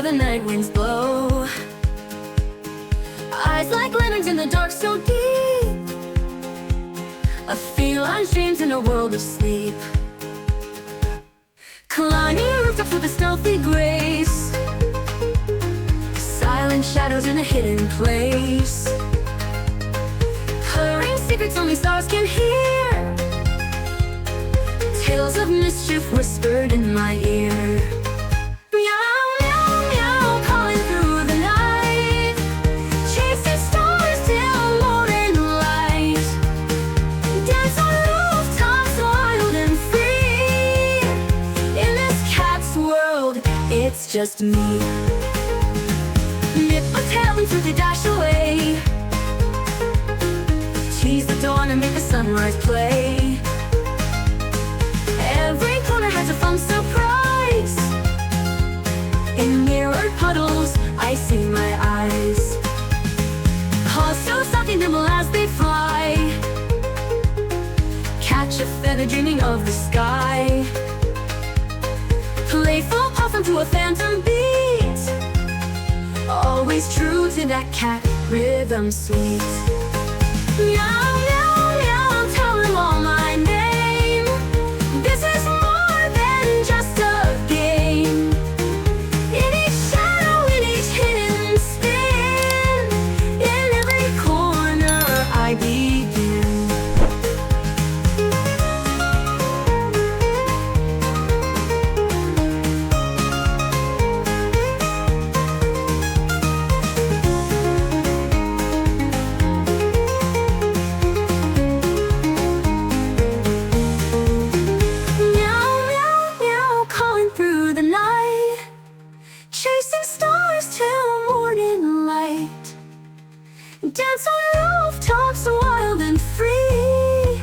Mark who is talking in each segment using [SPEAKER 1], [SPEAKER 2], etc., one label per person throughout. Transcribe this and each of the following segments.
[SPEAKER 1] where the night winds blow. Eyes like lanterns in the dark so deep. A feline's dreams in a world of sleep. Climbing rooftops with a stealthy grace. Silent shadows in a hidden place. Purring secrets only stars can hear. Tales of mischief whispered in my ear. Meow, meow, meow, calling through the night. Chasing stars till morning light. Dance on rooftops wild and free. In this cat's world, it's just me. Nip a tail and quickly dash away. Tease the dawn and make the sunrise play. Every corner has a fun surprise. In mirrored puddles, I see my eyes. Paws so soft and nimble as they fly. Catch a feather dreaming of the sky. Playful puff into a phantom beat. Always true to that cat rhythm sweet. Meow, meow, meow, I'm telling all my name. This is more than just a game. In each shadow, in each hidden spin, in every corner I begin. Chasing stars till morning light. Dance on rooftops wild and free.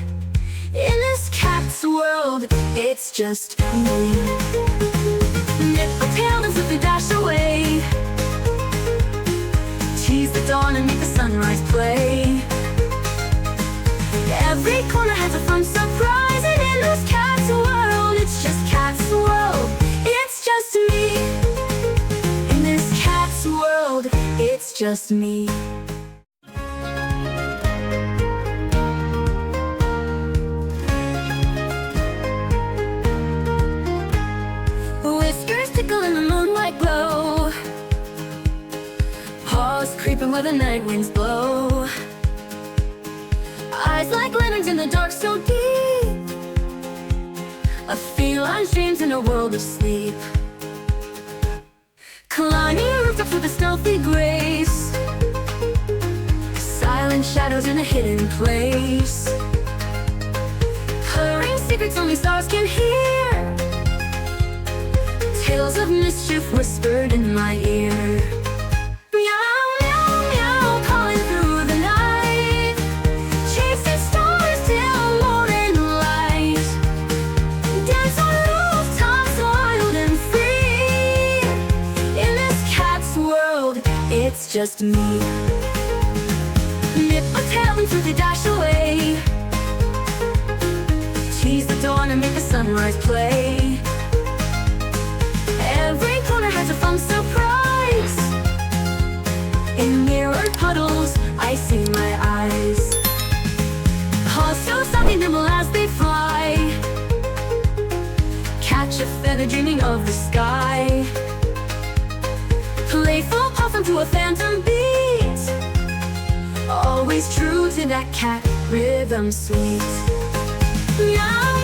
[SPEAKER 1] In this cat's world, it's just me. Nip a tail and quickly dash away. Tease the dawn and make the sunrise play. Every corner has a fun surprise. And in this cat's world, it's just cat's world. It's just me. World, it's just me. Whiskers tickle in the moonlight glow. Paws creeping where the night winds blow. Eyes like lanterns in the dark so deep. A feline's dreams in a world of sleep. Climbing rooftops with a stealthy grace. Silent shadows in a hidden place. Purring secrets only stars can hear. Tales of mischief whispered in my ear. Meow, meow, meow, calling through the night. Chasing stars till morning light. Dance on rooftops wild and free. In this cat's world, it's just me. Nip a tail and quickly dash away. Tease the dawn and make the sunrise play. Every corner has a fun surprise. In mirrored puddles, I see my eyes. Paws so soft and nimble as they fly. Catch a feather dreaming of the sky. Playful puff into a phantom beat. Always true to that cat rhythm sweet. Meow.